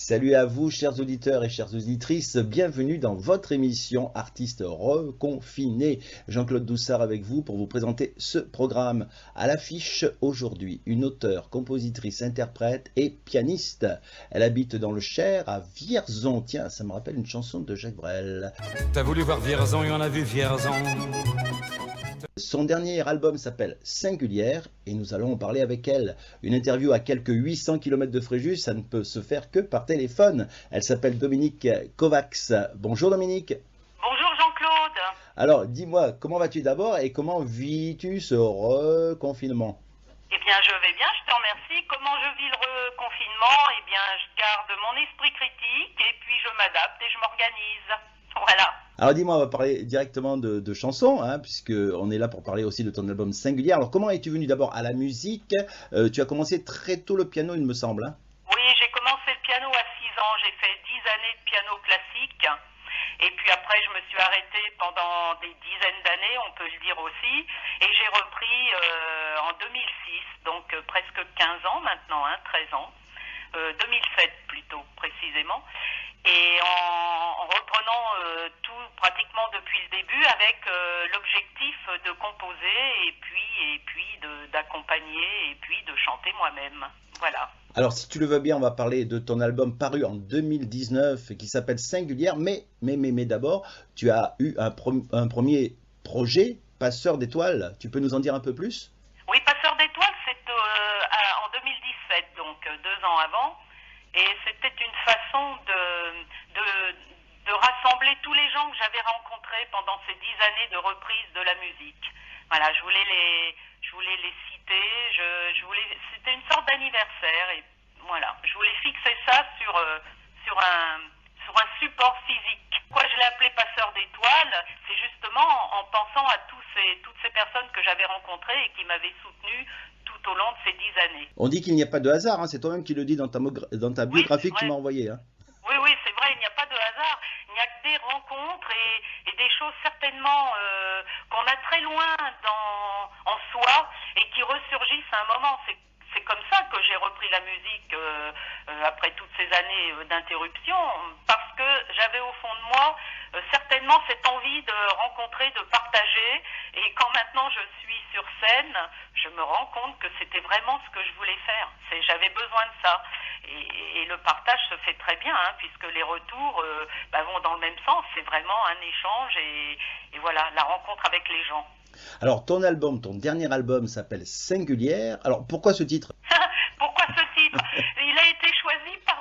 Salut à vous, chers auditeurs et chères auditrices, bienvenue dans votre émission Artistes reconfinés. Jean-Claude Doussard avec vous pour vous présenter ce programme. À l'affiche aujourd'hui, une auteure, compositrice, interprète et pianiste. Elle habite dans le Cher, à Vierzon. Tiens, ça me rappelle une chanson de Jacques Brel. T'as voulu voir Vierzon et on a vu Vierzon. Son dernier album s'appelle Singulière et nous allons en parler avec elle. Une interview à quelques 800 km de Fréjus, ça ne peut se faire que par téléphone. Elle s'appelle Dominique Kovacs. Bonjour Dominique. Bonjour Jean-Claude. Alors dis-moi, comment vas-tu d'abord et comment vis-tu ce reconfinement? Eh bien, je vais bien, je te remercie. Comment je vis le reconfinement? Eh bien, je garde mon esprit critique et puis je m'adapte et je m'organise. Voilà. Alors dis-moi, on va parler directement de chansons, hein, puisqu'on est là pour parler aussi de ton album Singulière. Alors comment es-tu venu d'abord à la musique? Tu as commencé très tôt le piano, il me semble. Hein. Oui, j'ai commencé le piano à 6 ans. J'ai fait 10 années de piano classique. Et puis après, je me suis arrêtée pendant des dizaines d'années, on peut le dire aussi. Et j'ai repris en 2006, donc presque 15 ans maintenant, 13 ans. 2007 plutôt précisément. Et en reprenant tout pratiquement depuis le début avec l'objectif de composer et puis d'accompagner et puis de chanter moi-même. Voilà. Alors si tu le veux bien, on va parler de ton album paru en 2019 qui s'appelle Singulière, mais d'abord, tu as eu un premier projet, Passeur d'étoiles. Tu peux nous en dire un peu plus? Oui, Passeur d'étoiles, c'est en 2017, donc 2 ans avant. Et c'était une façon de rassembler tous les gens que j'avais rencontrés pendant ces 10 années de reprise de la musique. Voilà, je voulais les citer, c'était une sorte d'anniversaire et voilà, je voulais fixer ça sur un support physique. Pourquoi je l'ai appelé Passeur d'étoiles? C'est justement en pensant à toutes ces personnes que j'avais rencontrées et qui m'avaient soutenu tout au long de ces 10 années. On dit qu'il n'y a pas de hasard, hein, c'est toi-même qui le dis dans ta biographie que tu m'as envoyée. Hein. Oui, c'est vrai, il n'y a pas de hasard. Il n'y a que des rencontres et des choses certainement qu'on a très loin en soi et qui ressurgissent à un moment. C'est comme ça que j'ai repris la musique après toutes ces années d'interruption, parce que j'avais au fond de moi certainement cette envie de rencontrer, de partager, et quand maintenant je suis sur scène, je me rends compte que c'était vraiment ce que je voulais faire. J'avais besoin de ça, et le partage se fait très bien, puisque les retours vont dans le même sens. C'est vraiment un échange et voilà, la rencontre avec les gens. Alors, ton dernier album s'appelle Singulière. Alors, pourquoi ce titre? Pourquoi ce titre? Il a été choisi par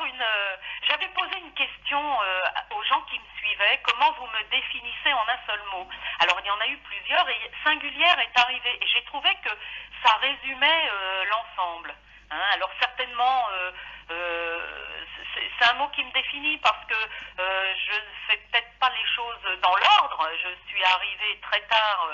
j'avais posé une question aux gens qui me suivaient. Comment vous me définissez en un seul mot? Alors, il y en a eu plusieurs et Singulière est arrivé. Et j'ai trouvé que ça résumait l'ensemble. Alors, certainement... c'est un mot qui me définit parce que je ne fais peut-être pas les choses dans l'ordre. Je suis arrivée très tard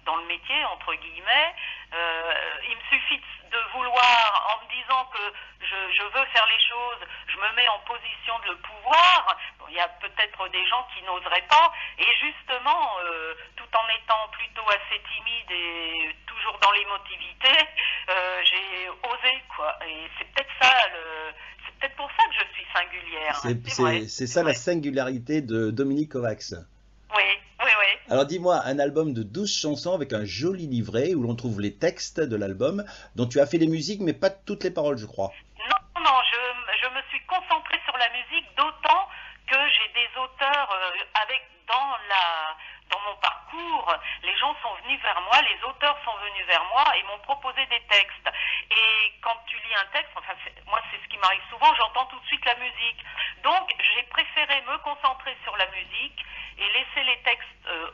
dans le métier, entre guillemets. Il me suffit de vouloir, en me disant que je veux faire les choses, je me mets en position de le pouvoir. Bon, il y a peut-être des gens qui n'oseraient pas. Et justement, tout en étant plutôt assez timide et toujours dans l'émotivité, j'ai osé, quoi. Et c'est peut-être ça c'est peut-être pour ça que je suis singulière. C'est ça la singularité de Dominique Kovacs. Oui. Alors dis-moi, un album de 12 chansons avec un joli livret où l'on trouve les textes de l'album, dont tu as fait les musiques mais pas toutes les paroles, je crois. Non, je me suis concentrée sur la musique, d'autant que j'ai des auteurs dans mon parcours, les gens sont venus vers moi, les auteurs sont venus vers moi et m'ont proposé des textes. Et quand tu lis un texte, moi c'est ce qui m'arrive souvent, j'entends tout de suite la musique. Donc j'ai préféré me concentrer sur la musique et laisser les textes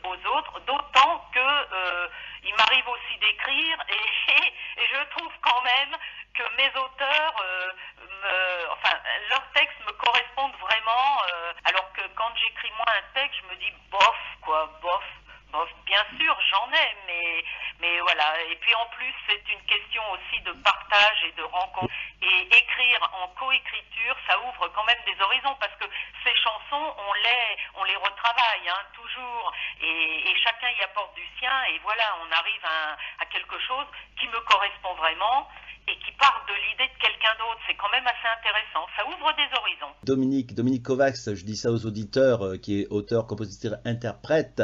aux autres, d'autant que il m'arrive aussi d'écrire et je trouve quand même que mes auteurs, leurs textes me correspondent vraiment, alors que quand j'écris moi un texte, je me dis bof, bof. Bien sûr, j'en ai, mais voilà. Et puis en plus, c'est une question aussi de partage et de rencontre. Et écrire en coécriture, ça ouvre quand même des horizons, parce que ces chansons, on les retravaille, toujours. Et chacun y apporte du sien, et voilà, on arrive à quelque chose qui me correspond vraiment. et qui part de l'idée de quelqu'un d'autre. C'est quand même assez intéressant. Ça ouvre des horizons. Dominique Kovacs, je dis ça aux auditeurs, qui est auteur, compositeur, interprète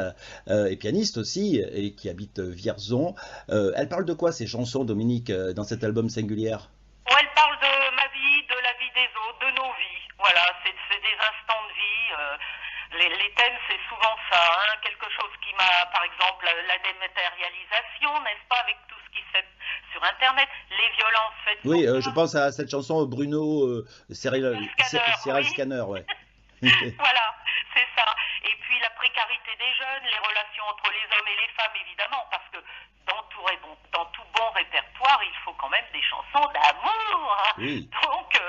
et pianiste aussi, et qui habite Vierzon. Elle parle de quoi ces chansons, Dominique, dans cet album Singulière? Bon, elle parle de ma vie, de la vie des autres, de nos vies. Voilà, c'est des instants de vie. Les thèmes, c'est souvent ça. Hein, quelque chose qui m'a, par exemple, la dématérialisation, n'est-ce pas, avec tout ce qui se fait sur Internet, les violences faites. Oui, je pense à cette chanson Bruno Serial Scanner, ouais. Voilà, c'est ça. Et puis la précarité des jeunes, les relations entre les hommes et les femmes, évidemment, parce que dans tout bon répertoire, il faut quand même des chansons d'amour. Hein. Oui. Donc,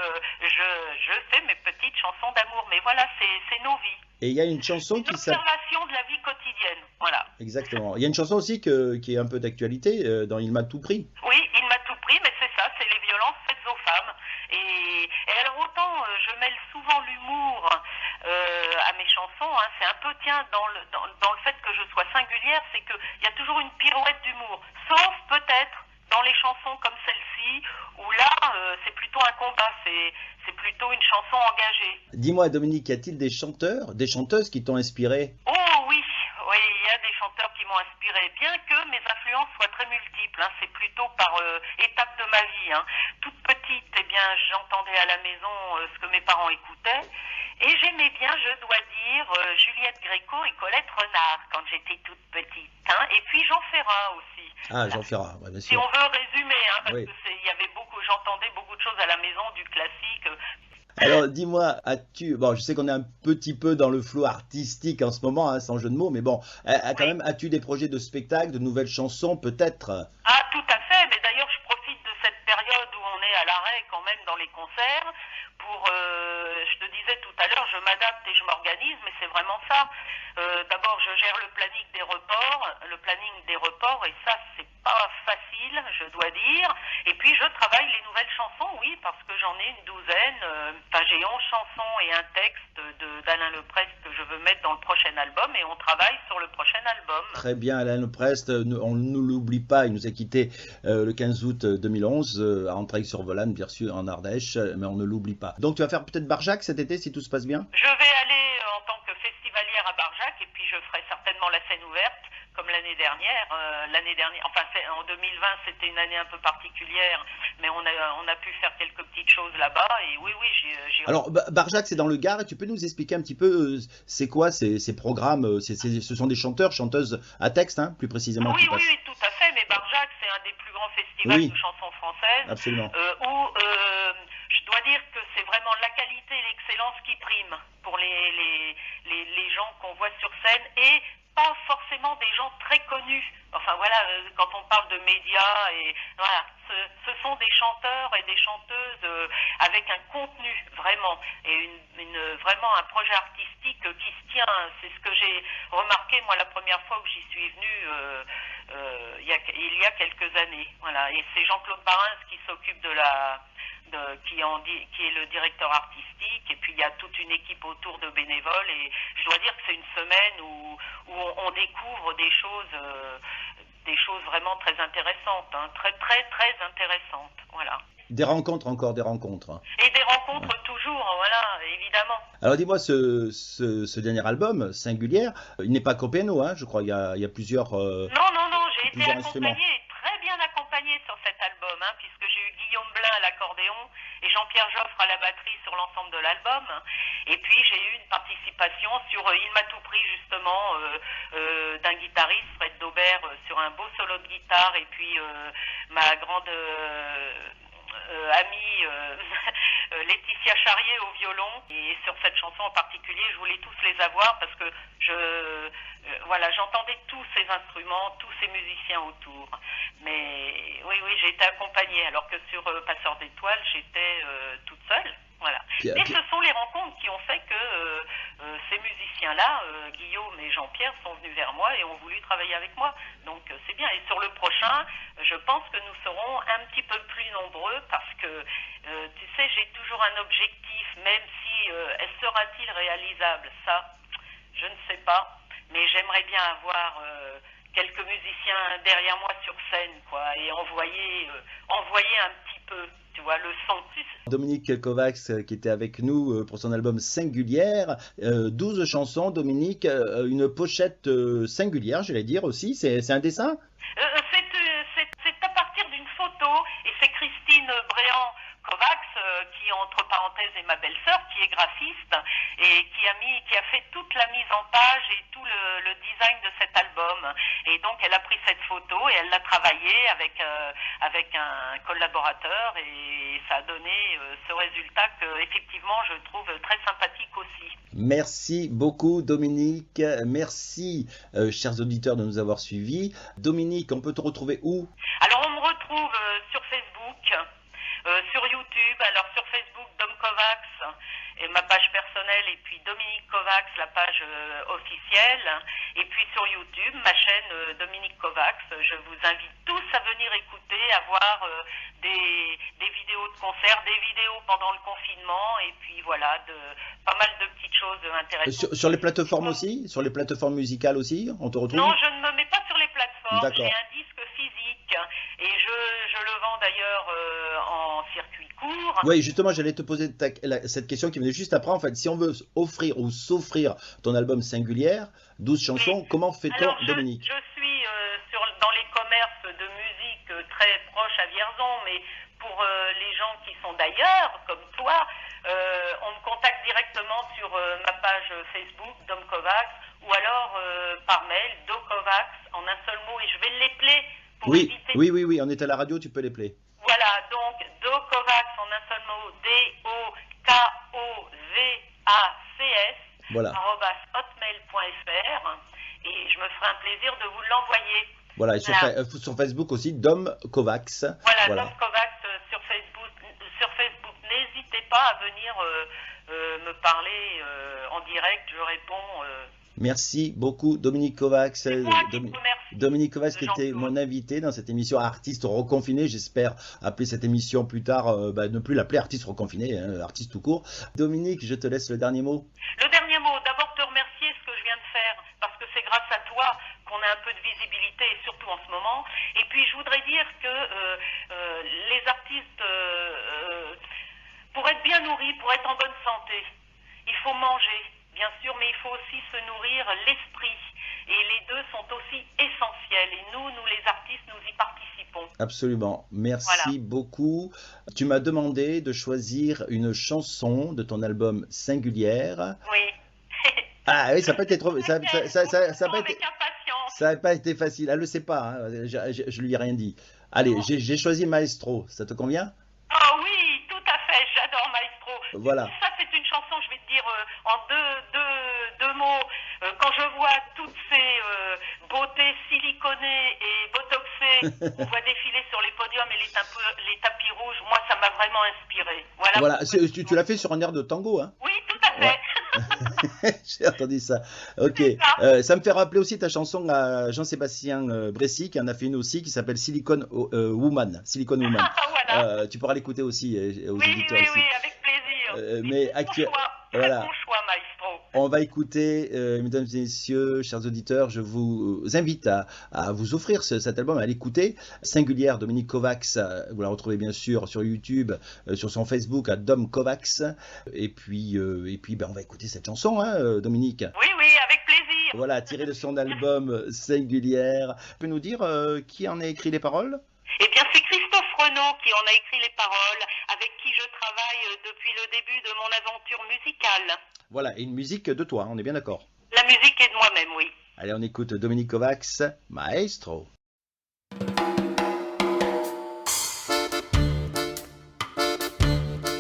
je fais mes petites chansons d'amour, mais voilà, c'est nos vies. Et il y a une chanson qui s'appelle... L'observation de la vie quotidienne, voilà. Exactement. Il y a une chanson aussi qui est un peu d'actualité, dans Il m'a tout pris. Oui, il m'a tout pris, mais c'est ça, c'est les violences faites aux femmes. Et alors autant je mêle souvent l'humour à mes chansons, hein, c'est un peu dans le fait que je sois singulière, c'est qu'il y a toujours une pirouette d'humour, sauf peut-être dans les chansons comme celle-ci, où là c'est plutôt un combat, c'est plutôt une chanson engagée. Dis-moi Dominique, y a-t-il des chanteurs, des chanteuses qui t'ont inspiré? Oh oui, il y a des chanteurs qui m'ont inspiré, bien que mes influences soient très multiples, hein, c'est plutôt par étapes de ma vie. Hein. Toute petite, eh bien, j'entendais à la maison ce que mes parents écoutaient, et j'aimais bien, je dois dire, Juliette Gréco et Colette Renard, quand j'étais toute petite. Hein. Et puis Jean Ferrat aussi. Ah, Jean Ferrat, ouais, bien sûr. Si on veut résumer, hein, parce oui. que j'entendais beaucoup de choses à la maison, du classique. Alors, dis-moi, bon, je sais qu'on est un petit peu dans le flou artistique en ce moment, hein, sans jeu de mots, mais bon, quand même, as-tu des projets de spectacle, de nouvelles chansons, peut-être? Ah, tout à fait, mais d'ailleurs, je profite de cette période où on est à l'arrêt quand même dans les concerts pour, je te disais tout à l'heure, je m'adapte et je m'organise, mais c'est vraiment ça. D'abord, je gère le planning des reports, et ça, c'est pas facile, je dois dire. Et puis, je travaille les nouvelles chansons, oui, parce que j'en ai une douzaine. Enfin, j'ai 11 chansons et un texte d'Alain Leprest que je veux mettre dans le prochain album, et on travaille sur le prochain album. Très bien, Alain Leprest, on ne l'oublie pas, il nous a quittés le 15 août 2011 à Entraigues-sur-Volane, bien sûr, en Ardèche, mais on ne l'oublie pas. Donc, tu vas faire peut-être Barjac cet été, si tout se passe bien? Je vais aller en tant que festivalière à Barjac, et puis je ferai certainement la scène ouverte, comme l'année dernière. Enfin, en 2020, c'était une année un peu particulière, mais on a pu faire quelques petites choses là-bas, et oui, j'ai... Alors, Barjac, c'est dans le Gard, et tu peux nous expliquer un petit peu, c'est quoi ces programmes? Ce sont des chanteurs, chanteuses à texte, hein, plus précisément? Oui, tout à fait, mais Barjac, c'est un des plus grands festivals de chansons françaises. Absolument. Où je dois dire que c'est vraiment la qualité et l'excellence qui priment pour les gens qu'on voit sur scène, et pas forcément des gens très connus. Enfin voilà, quand on parle de médias, et voilà, ce sont des chanteurs et des chanteuses avec un contenu vraiment, et vraiment un projet artistique qui se tient. C'est ce que j'ai remarqué moi la première fois que j'y suis venue il y a quelques années. Voilà, et c'est Jean-Claude Barins qui s'occupe qui est le directeur artistique, et puis il y a toute une équipe autour de bénévoles, et je dois dire que c'est une semaine où on découvre des choses vraiment très intéressantes, hein, très très très intéressantes, voilà. Des rencontres, encore des rencontres. Et des rencontres toujours, voilà, évidemment. Alors dis-moi, ce dernier album, Singulière, il n'est pas qu'au piano, hein, je crois, il y a plusieurs Non, j'ai été instruments. très bien accompagnée sur cet album, hein, puisque j'ai eu Guillaume Blin à l'accordéon et Jean-Pierre Joffre à la batterie sur l'ensemble de l'album. Et puis j'ai eu une participation sur Il m'a tout pris, justement, d'un guitariste, Fred Daubert, sur un beau solo de guitare, et puis ma grande... amie Laetitia Charrier au violon, et sur cette chanson en particulier je voulais tous les avoir parce que j'entendais tous ces instruments, tous ces musiciens autour, mais oui j'ai été accompagnée, alors que sur Passeur d'étoiles j'étais toute seule. Voilà. Et ce sont les rencontres qui ont fait que ces musiciens-là, Guillaume et Jean-Pierre, sont venus vers moi et ont voulu travailler avec moi. Donc c'est bien. Et sur le prochain, je pense que nous serons un petit peu plus nombreux, parce que, tu sais, j'ai toujours un objectif, même si sera-t-il réalisable? Ça, je ne sais pas. Mais j'aimerais bien avoir quelques musiciens derrière moi sur scène, quoi, et envoyer un petit peu peu, tu vois, le son. Dominique Kovacs qui était avec nous pour son album Singulière, 12 chansons, Dominique, une pochette singulière, j'allais dire aussi, c'est un dessin? C'est à partir d'une photo, et c'est Christine Bréant Kovacs, qui entre parenthèses est ma belle-sœur, qui est graphiste et qui a fait toute la mise en page et tout le design de cet album. Et donc elle a pris cette photo et elle l'a travaillée avec un collaborateur, et ça a donné ce résultat que effectivement je trouve très sympathique aussi. Merci beaucoup Dominique, merci chers auditeurs de nous avoir suivis. Dominique, on peut te retrouver où? Alors on me retrouve sur Facebook, sur YouTube, alors sur Facebook Dom Kovacs et ma page personnelle, et puis Dominique Kovacs, la page officielle, et puis sur YouTube, ma chaîne Dominique Kovacs. Je vous invite tous à venir écouter, à voir des vidéos de concerts, des vidéos pendant le confinement, et puis voilà, pas mal de petites choses intéressantes. Sur les plateformes aussi? Sur les plateformes musicales aussi? On te retrouve? Non, je ne me mets pas sur les plateformes. D'accord. J'ai un disque physique, et je le vends d'ailleurs en circuit court. Oui, justement, j'allais te poser cette question qui venait juste après. En fait, si on veut offrir ou s'offrir ton album Singulière, 12 chansons, comment fait-on, alors, Dominique? Je suis dans les commerces de musique très proches à Vierzon, mais pour les gens qui sont d'ailleurs, comme toi, on me contacte directement sur ma page Facebook, Dom Kovacs, ou alors par mail, dokovacs, en un seul mot, et je vais l'épeler pour éviter... Oui, on est à la radio, tu peux l'épeler. Voilà, donc dokovacs en un seul mot, DOKOVACS, voilà. @hotmail.fr, et je me ferai un plaisir de vous l'envoyer. Voilà, et sur Facebook aussi, Dom Kovacs. Voilà. Dom Kovacs sur Facebook. N'hésitez pas à venir me parler en direct, je réponds. Merci beaucoup Dominique Kovacs. Dominique Kovacs qui était Jean-Claude. mon invité dans cette émission Artistes Reconfinés. J'espère appeler cette émission plus tard, ne plus l'appeler Artistes Reconfinés, Artistes tout court. Dominique, je te laisse le dernier mot. Le dernier mot, d'abord te remercier ce que je viens de faire, parce que c'est grâce à toi qu'on a un peu de visibilité, et surtout en ce moment. Et puis je voudrais dire que les artistes, pour être bien nourris, pour être en bonne santé, il faut manger, bien sûr, mais il faut aussi se nourrir l'esprit. Et les deux sont aussi essentiels. Et nous les artistes, nous y participons. Absolument. Merci beaucoup. Tu m'as demandé de choisir une chanson de ton album Singulière. Oui. Ah oui, ça n'a pas été trop... Ça n'a pas été facile. Elle ne le sait pas, hein. Je lui ai rien dit. Allez, j'ai choisi Maestro. Ça te convient? Ah oui, tout à fait. J'adore Maestro. Voilà. Ça, c'est une chanson, je vais te dire en deux mots. Quand je vois toutes ces beautés siliconées et botoxées qu'on voit défiler sur les podiums et les tapis rouges, moi, ça m'a vraiment inspiré. Voilà. Tu l'as fait sur un air de tango, hein? Oui, tout à fait. Ouais. J'ai entendu ça. Ok. Ça me fait rappeler aussi ta chanson à Jean-Sébastien Bressy, qui en a fait une aussi, qui s'appelle Silicon Woman. Voilà. Tu pourras l'écouter aussi aux auditeurs aussi. Oui, avec plaisir. Mais voilà. Bon choix, Maestro. On va écouter, mesdames et messieurs, chers auditeurs, je vous invite à vous offrir cet album, à l'écouter. Singulière, Dominique Kovacs, vous la retrouvez bien sûr sur YouTube, sur son Facebook à Dom Kovacs. Et puis on va écouter cette chanson, hein, Dominique. Oui, avec plaisir. Voilà, tirée de son album Singulière. Tu peux nous dire qui en a écrit les paroles? Eh bien, c'est Christophe Renaud qui en a écrit les paroles, avec qui je travaille depuis le début de mon aventure musicale. Voilà, et une musique de toi, on est bien d'accord? La musique est de moi-même, oui. Allez, on écoute Dominique Kovacs, Maestro.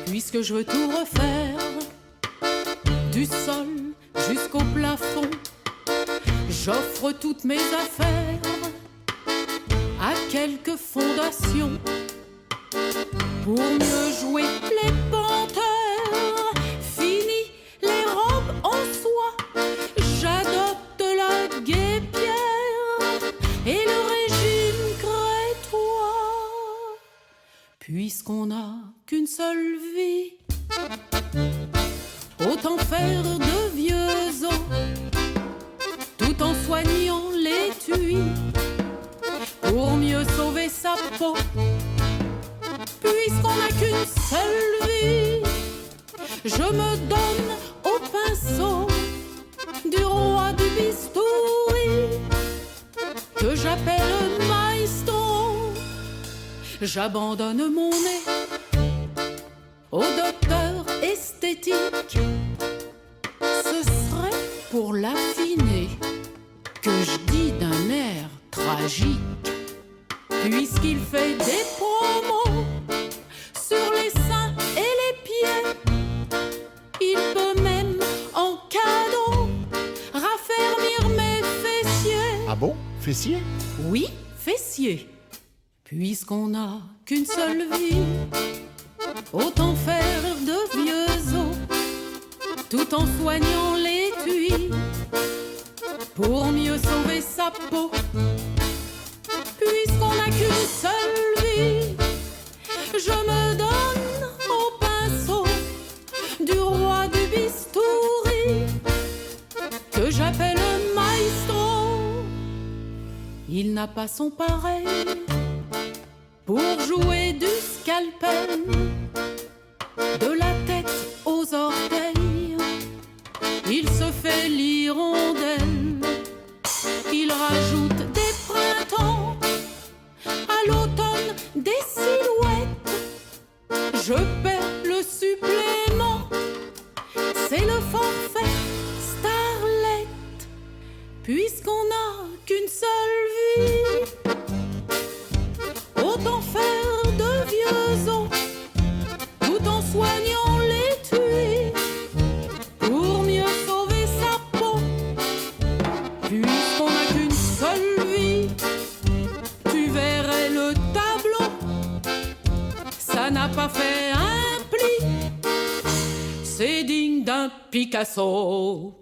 Puisque je veux tout refaire, du sol jusqu'au plafond, j'offre toutes mes affaires à quelques fondations pour mieux jouer les panteurs. Fini les robes en soie, j'adopte la guêpière et le régime crétois. Puisqu'on n'a qu'une seule vie, autant faire de vieux os tout en soignant l'étui pour mieux sauver sa peau. Puisqu'on qu'une seule vie, je me donne au pinceau du roi du bistouri, que j'appelle Maestro. J'abandonne mon nez au docteur esthétique. Ce serait pour l'affiner que je dis d'un air tragique, puisqu'il fait des promos sur les seins et les pieds. Il peut même en cadeau raffermir mes fessiers. Ah bon? Fessier? Oui, fessiers. Puisqu'on n'a qu'une seule vie, autant faire de vieux os, tout en soignant l'étui, pour mieux sauver sa peau. Puisqu'on n'a qu'une seule vie, je me donne au pinceau du roi du bistouri, que j'appelle Maestro. Il n'a pas son pareil pour jouer du scalpel, de la tête aux orteils. Il se fait l'hirondelle, il rajoute des printemps, à l'automne des silhouettes. Je paie le supplément, c'est le forfait Starlet. Puisqu'on n'a qu'une seule vie, autant faire de vieux os, tout en soignant l'étui, pour mieux sauver sa peau. Puisqu'on n'a qu'une seule vie, tu verrais le tableau, ça n'a pas fait un pli, c'est digne d'un Picasso.